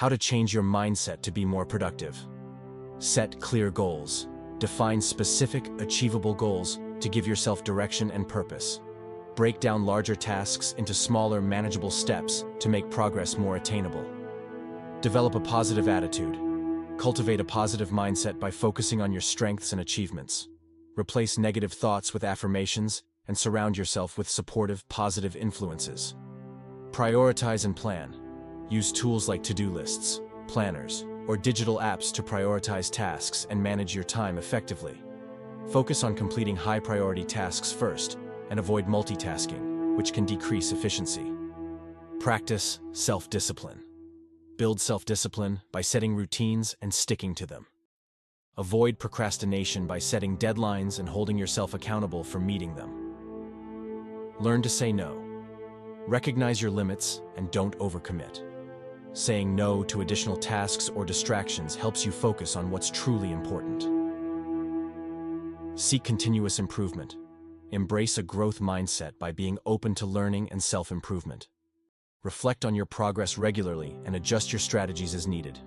How to change your mindset to be more productive. Set clear goals. Define specific, achievable goals to give yourself direction and purpose. Break down larger tasks into smaller, manageable steps to make progress more attainable. Develop a positive attitude. Cultivate a positive mindset by focusing on your strengths and achievements. Replace negative thoughts with affirmations and surround yourself with supportive, positive influences. Prioritize and plan. Use tools like to-do lists, planners, or digital apps to prioritize tasks and manage your time effectively. Focus on completing high-priority tasks first and avoid multitasking, which can decrease efficiency. Practice self-discipline. Build self-discipline by setting routines and sticking to them. Avoid procrastination by setting deadlines and holding yourself accountable for meeting them. Learn to say no. Recognize your limits and don't overcommit. Saying no to additional tasks or distractions helps you focus on what's truly important. Seek continuous improvement. Embrace a growth mindset by being open to learning and self-improvement. Reflect on your progress regularly and adjust your strategies as needed.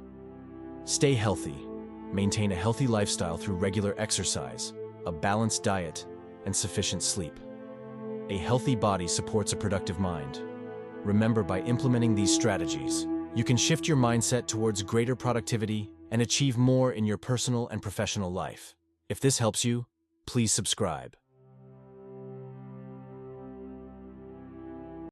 Stay healthy. Maintain a healthy lifestyle through regular exercise, a balanced diet, and sufficient sleep. A healthy body supports a productive mind. Remember, by implementing these strategies, you can shift your mindset towards greater productivity and achieve more in your personal and professional life. If this helps you, please subscribe.